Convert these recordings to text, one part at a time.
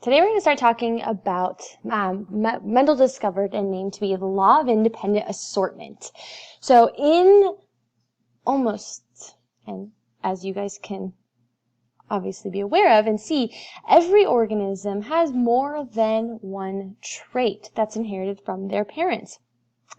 Today we're going to start talking about Mendel discovered and named to be the law of independent assortment. So in almost, and as you guys can obviously be aware of and see, every organism has more than one trait that's inherited from their parents.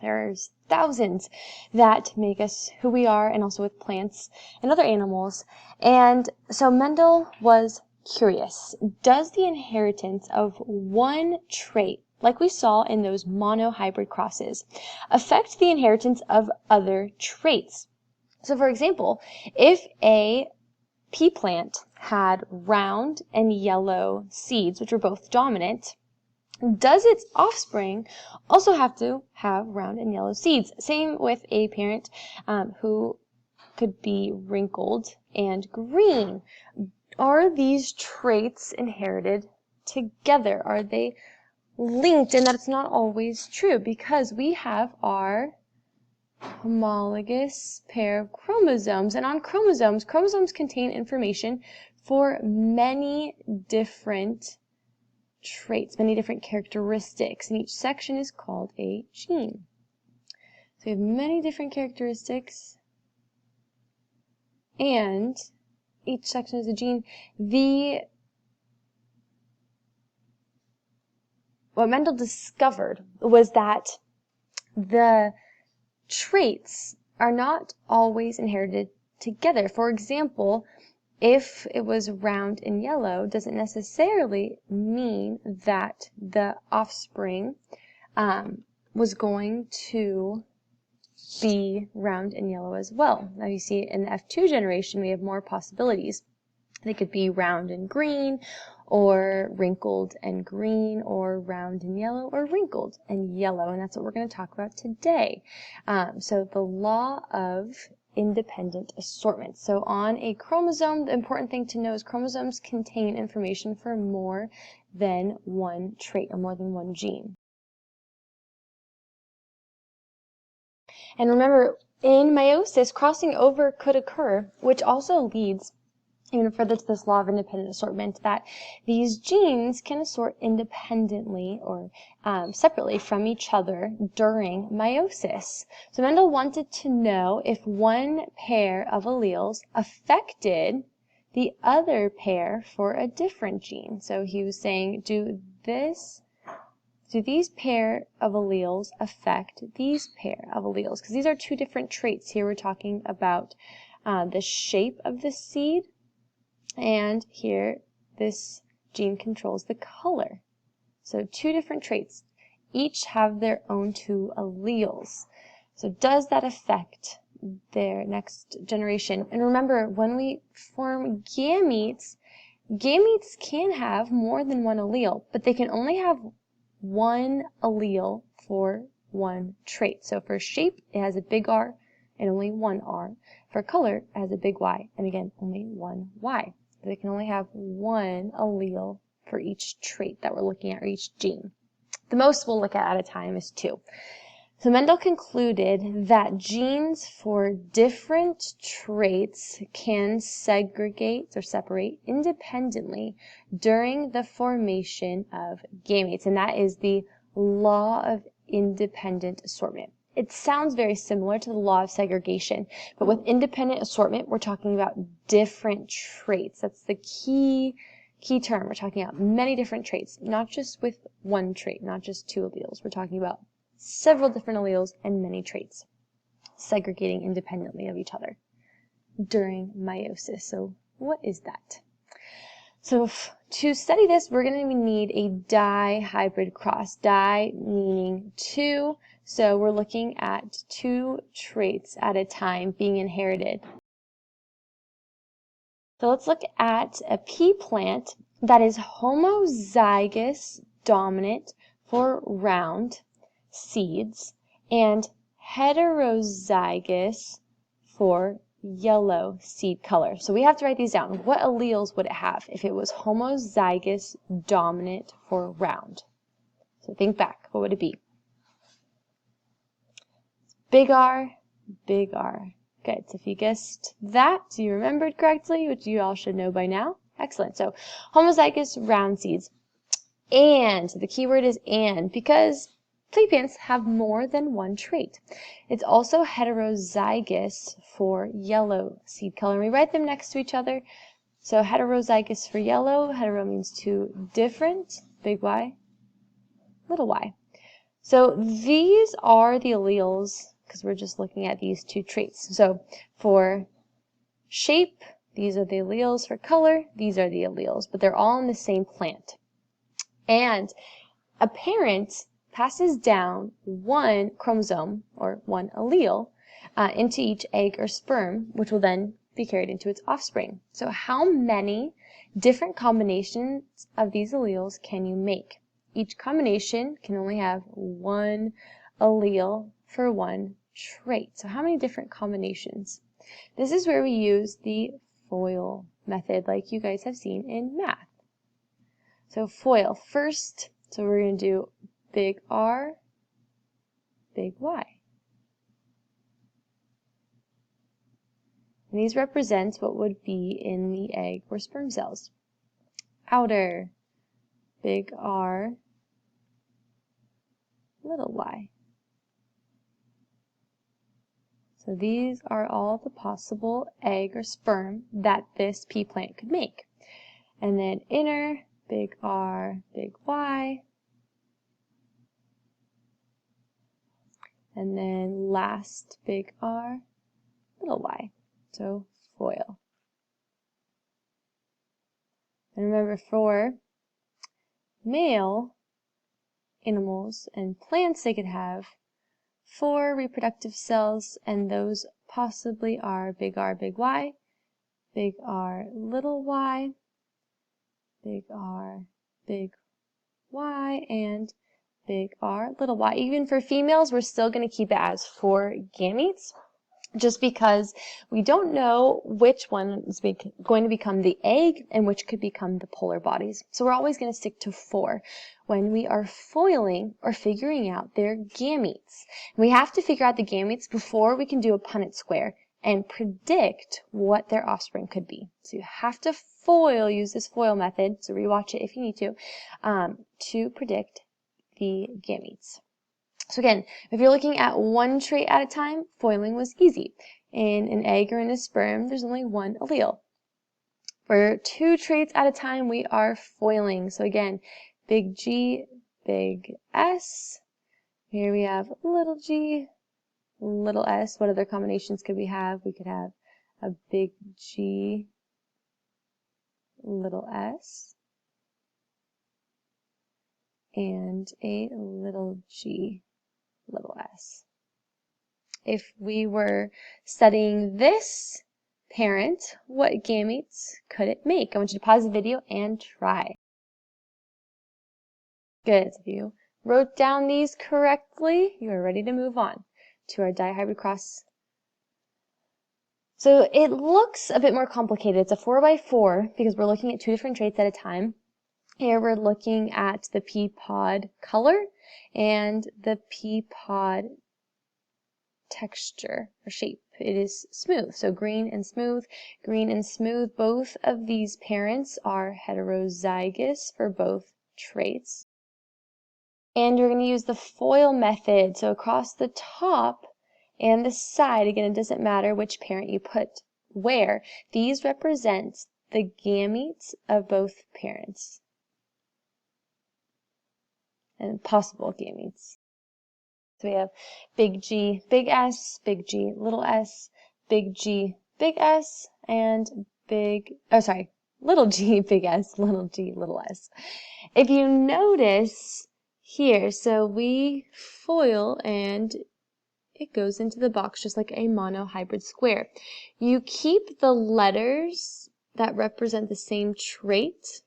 There's thousands that make us who we are, and also with plants and other animals. And so Mendel was curious. Does the inheritance of one trait, like we saw in those monohybrid crosses, affect the inheritance of other traits? So for example, if a pea plant had round and yellow seeds, which were both dominant, does its offspring also have to have round and yellow seeds? Same with a parent who could be wrinkled and green. Are these traits inherited together? Are they linked? And that's not always true, because we have our homologous pair of chromosomes. And on chromosomes contain information for many different traits, many different characteristics, and each section is called a gene. So we have many different characteristics, and each section is a gene. What Mendel discovered was that the traits are not always inherited together. For example, if it was round and yellow, doesn't necessarily mean that the offspring was going to be round and yellow as well. Now you see in the F2 generation, we have more possibilities. They could be round and green, or wrinkled and green, or round and yellow, or wrinkled and yellow, and that's what we're going to talk about today. So the law of independent assortment. So on a chromosome, the important thing to know is chromosomes contain information for more than one trait, or more than one gene. And remember, in meiosis, crossing over could occur, which also leads even further to this law of independent assortment, that these genes can assort independently or separately from each other during meiosis. So Mendel wanted to know if one pair of alleles affected the other pair for a different gene. So he was saying, do these pair of alleles affect these pair of alleles? Because these are two different traits. Here we're talking about the shape of the seed, and here this gene controls the color. So two different traits, each have their own two alleles. So does that affect their next generation? And remember, when we form gametes can have more than one allele, but they can only have one allele for one trait. So for shape, it has a big R and only one R. For color, it has a big Y and again, only one Y. They can only have one allele for each trait that we're looking at, or each gene. The most we'll look at a time is 2. So Mendel concluded that genes for different traits can segregate or separate independently during the formation of gametes, and that is the law of independent assortment. It sounds very similar to the law of segregation, but with independent assortment, we're talking about different traits. That's the key term. We're talking about many different traits, not just with one trait, not just two alleles. We're talking about several different alleles and many traits, segregating independently of each other during meiosis. So what is that? So to study this, we're going to need a dihybrid cross. Di meaning two. So we're looking at two traits at a time being inherited. So let's look at a pea plant that is homozygous dominant for round seeds and heterozygous for yellow seed color. So we have to write these down. What alleles would it have if it was homozygous dominant for round? So think back. What would it be? Big R, big R. Good. So if you guessed that, you remembered correctly, which you all should know by now. Excellent. So homozygous round seeds. And the key word is and, because flea plants have more than one trait. It's also heterozygous for yellow seed color. And we write them next to each other. So heterozygous for yellow, hetero means two different, big Y, little y. So these are the alleles, because we're just looking at these two traits. So for shape, these are the alleles. For color, these are the alleles, but they're all in the same plant. And a parent passes down one chromosome, or one allele, into each egg or sperm, which will then be carried into its offspring. So how many different combinations of these alleles can you make? Each combination can only have one allele for one trait. So how many different combinations? This is where we use the FOIL method, like you guys have seen in math. So FOIL first, so we're going to do big R, big Y. And these represent what would be in the egg or sperm cells. Outer, big R, little y. So these are all the possible egg or sperm that this pea plant could make. And then inner, big R, big Y. And then last, big R, little y. So FOIL. And remember, for male animals and plants, they could have 4 reproductive cells, and those possibly are big R, big Y, big R, little y, big R, big Y, and big R, little y. Even for females, we're still going to keep it as 4 gametes, just because we don't know which one is going to become the egg and which could become the polar bodies. So we're always going to stick to 4 when we are foiling or figuring out their gametes. We have to figure out the gametes before we can do a Punnett square and predict what their offspring could be. So you have to use this FOIL method, so rewatch it if you need to predict the gametes. So again, if you're looking at one trait at a time, foiling was easy. In an egg or in a sperm, there's only one allele. For 2 traits at a time, we are foiling. So again, big G, big S. Here we have little g, little s. What other combinations could we have? We could have a big G, little s, and a little g, little s. If we were studying this parent, what gametes could it make? I want you to pause the video and try. Good. If you wrote down these correctly, you are ready to move on to our dihybrid cross. So it looks a bit more complicated. It's a 4x4 because we're looking at 2 different traits at a time. Here we're looking at the pea pod color and the pea pod texture or shape. It is smooth, so green and smooth. Green and smooth, both of these parents are heterozygous for both traits. And you're going to use the FOIL method, so across the top and the side, again, it doesn't matter which parent you put where. These represent the gametes of both parents and possible gametes. So we have big G, big S, big G, little s, big G, big S, and little g, big S, little g, little s. If you notice here, so we FOIL and it goes into the box just like a monohybrid square. You keep the letters that represent the same trait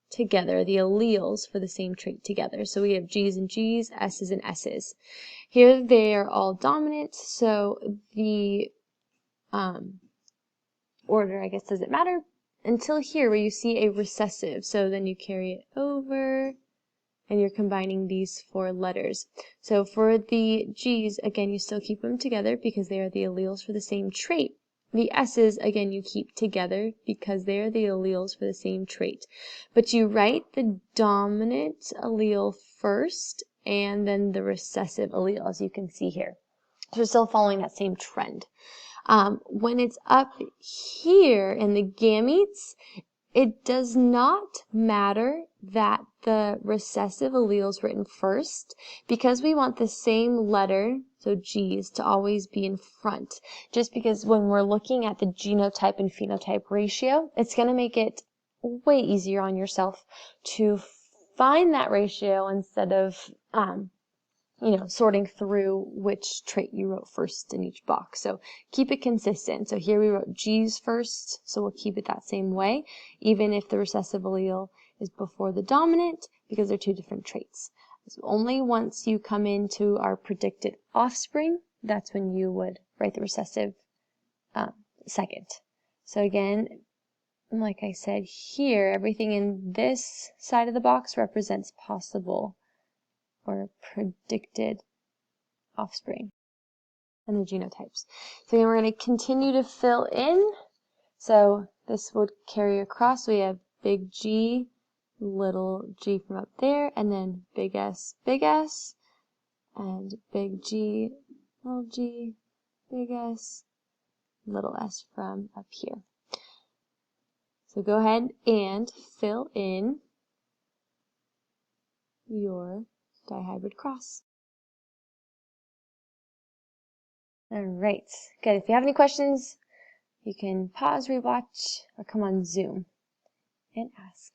together, the alleles for the same trait together. So we have G's and G's, S's and S's. Here they are all dominant, so the order, I guess, doesn't matter until here where you see a recessive. So then you carry it over and you're combining these 4 letters. So for the G's, again, you still keep them together because they are the alleles for the same trait. The S's, again, you keep together because they're the alleles for the same trait. But you write the dominant allele first and then the recessive allele, as you can see here. So we're still following that same trend. When it's up here in the gametes, it does not matter that the recessive allele is written first because we want the same letter, so G's, to always be in front. Just because when we're looking at the genotype and phenotype ratio, it's going to make it way easier on yourself to find that ratio instead of sorting through which trait you wrote first in each box. So keep it consistent. So here we wrote G's first, so we'll keep it that same way, even if the recessive allele is before the dominant, because they're two different traits. So only once you come into our predicted offspring, that's when you would write the recessive second. So again, like I said here, everything in this side of the box represents possible or predicted offspring and the genotypes. So again, we're going to continue to fill in. So this would carry across. We have big G, little g from up there, and then big S, and big G, big S, little s from up here. So go ahead and fill in your dihybrid cross. All right, good. If you have any questions, you can pause, rewatch, or come on Zoom and ask.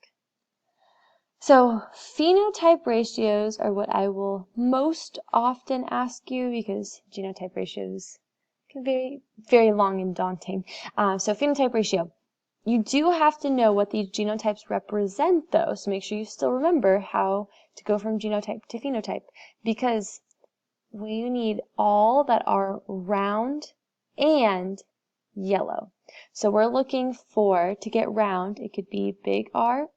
So phenotype ratios are what I will most often ask you because genotype ratios can be very long and daunting. So phenotype ratio. You do have to know what these genotypes represent though, so make sure you still remember how to go from genotype to phenotype because we need all that are round and yellow. So we're looking for, to get round, it could be big R,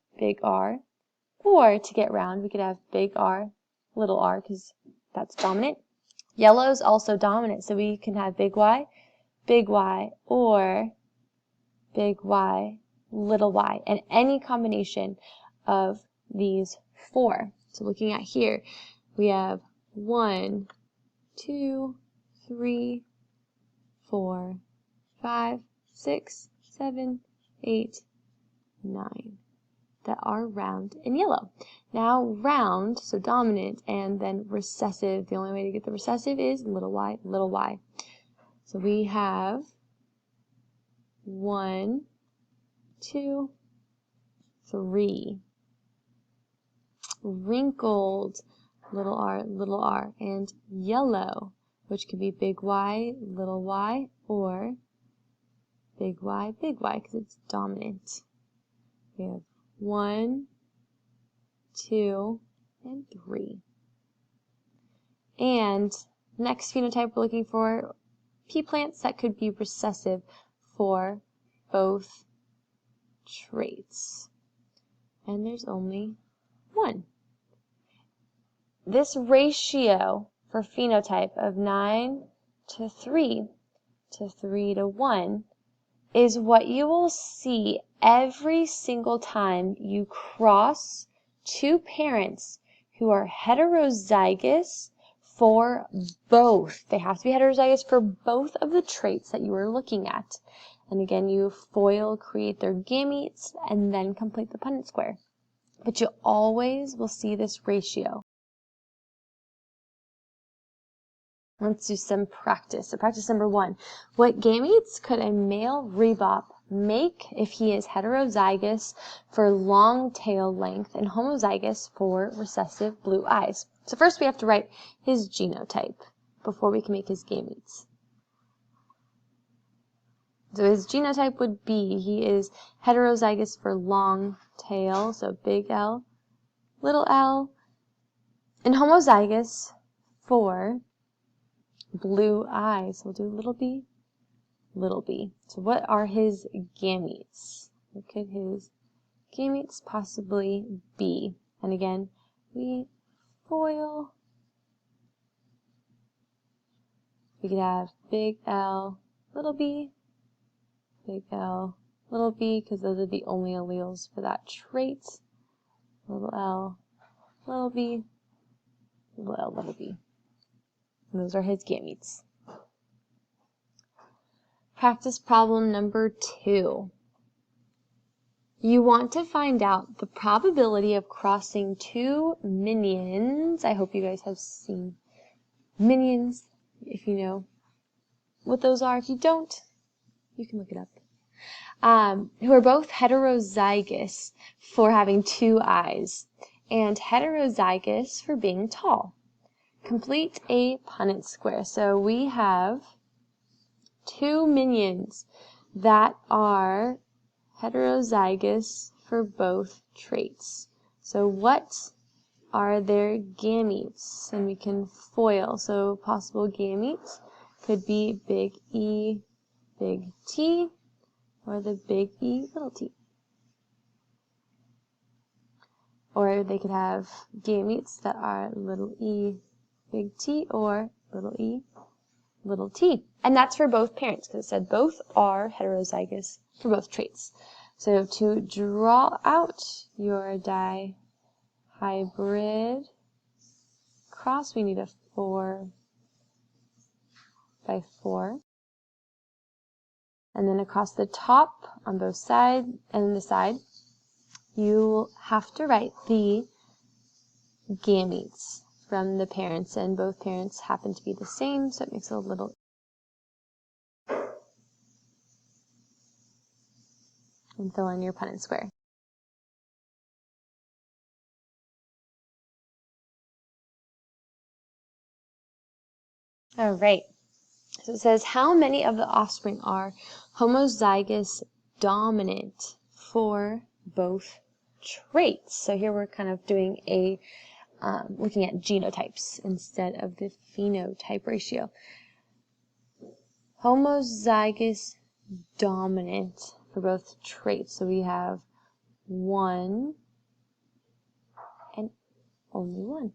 or to get round, we could have big R, little r, because that's dominant. Yellow is also dominant, so we can have big Y, or big Y, little y, and any combination of these four. So looking at here, we have 1, 2, 3, 4, 5, 6, 7, 8, 9 that are round and yellow. Now round, so dominant, and then recessive. The only way to get the recessive is little y, little y. So we have 1, 2, 3. Wrinkled, little r, and yellow, which could be big Y, or big Y, because it's dominant. We have 1, 2, and 3. And next phenotype we're looking for pea plants that could be recessive for both traits. And there's only one. This ratio for phenotype of 9 to 3 to 3 to 1 is what you will see every single time you cross two parents who are heterozygous for both. They have to be heterozygous for both of the traits that you are looking at. And again, you FOIL, create their gametes, and then complete the Punnett square. But you always will see this ratio. Let's do some practice. So practice number 1. What gametes could a male rebop make if he is heterozygous for long tail length and homozygous for recessive blue eyes? So first we have to write his genotype before we can make his gametes. So his genotype would be, he is heterozygous for long tail, so big L, little l, and homozygous for blue eyes. We'll do little b. So what are his gametes? What could his gametes possibly be? And again, we FOIL. We could have big L, little b, big L, little b, because those are the only alleles for that trait. Little l, little b, little l, little b. And those are his gametes. Practice problem number 2. You want to find out the probability of crossing 2 minions. I hope you guys have seen minions, if you know what those are. If you don't, you can look it up. Who are both heterozygous for having 2 eyes and heterozygous for being tall. Complete a Punnett square. So we have 2 minions that are heterozygous for both traits. So what are their gametes? And we can FOIL. So possible gametes could be big E, big T, or the big E, little t. Or they could have gametes that are little e, big T, or little e, little t. And that's for both parents, because it said both are heterozygous for both traits. So to draw out your dihybrid cross, we need a 4 by 4. And then across the top on both sides and the side, you have to write the gametes from the parents, and both parents happen to be the same, so it makes it a little. And fill in your Punnett square. All right. So it says, how many of the offspring are homozygous dominant for both traits? So here we're kind of doing a looking at genotypes instead of the phenotype ratio. Homozygous dominant for both traits. So we have 1 and only 1.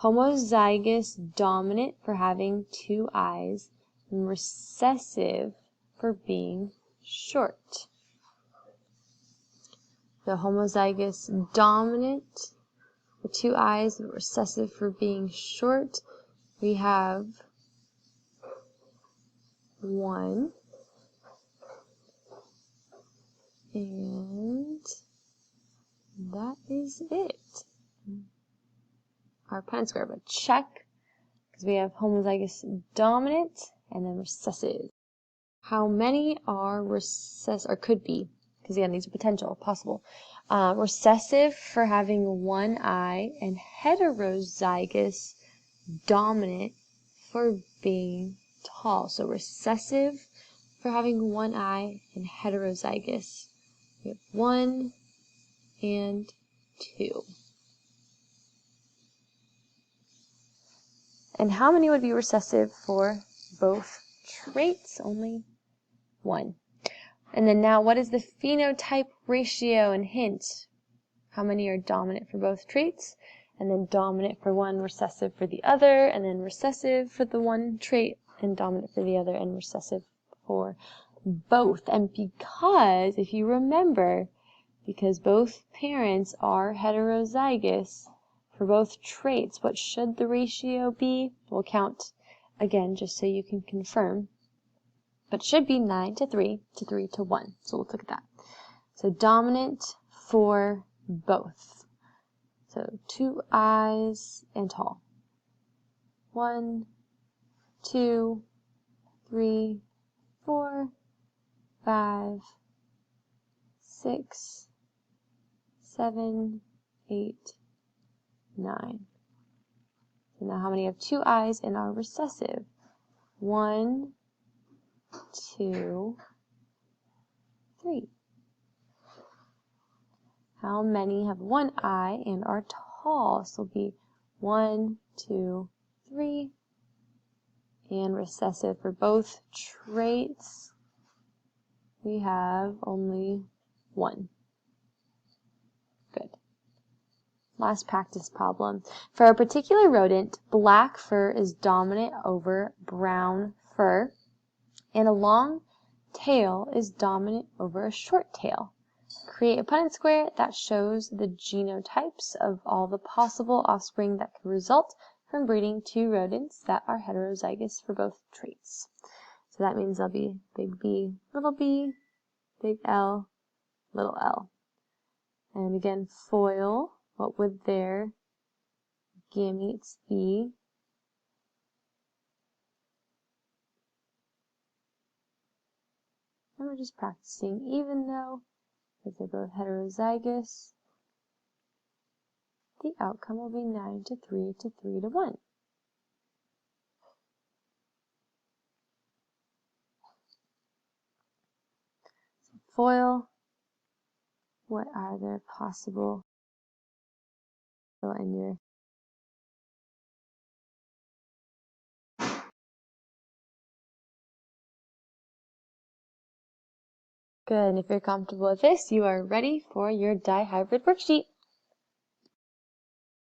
Homozygous dominant for having 2 eyes and recessive for being short. The homozygous dominant for 2 eyes and recessive for being short, we have 1 and that is it. Our Punnett square, but check, because we have homozygous dominant and then recessive. How many are recessive, or could be, because again, these are potential, possible. Recessive for having 1 eye and heterozygous dominant for being tall. So recessive for having 1 eye and heterozygous. We have 1 and 2. And how many would be recessive for both traits? Only 1. And then now, what is the phenotype ratio? And hint, how many are dominant for both traits? And then dominant for one, recessive for the other, and then recessive for the one trait, and dominant for the other, and recessive for both. And because, if you remember, because both parents are heterozygous for both traits, what should the ratio be? We'll count again just so you can confirm. But it should be 9 to 3 to 3 to 1. So we'll look at that. So dominant for both. So 2 eyes and tall. 1, 2, 3, 4, 5, 6, 7, 8, 9. So now how many have 2 eyes and are recessive? 1, 2, 3. How many have 1 eye and are tall? So it'll be 1, 2, 3. And recessive for both traits, we have only 1. Good. Last practice problem. For a particular rodent, black fur is dominant over brown fur, and along tail is dominant over a short tail. Create a Punnett square that shows the genotypes of all the possible offspring that could result from breeding two rodents that are heterozygous for both traits. So that means there'll be big B, big L, little l. And again, foil, what would their gametes be? And we're just practicing, even though if they're both heterozygous, the outcome will be 9 to 3 to 3 to 1. So foil, what are their possible in your Good, and if you're comfortable with this, you are ready for your dihybrid worksheet.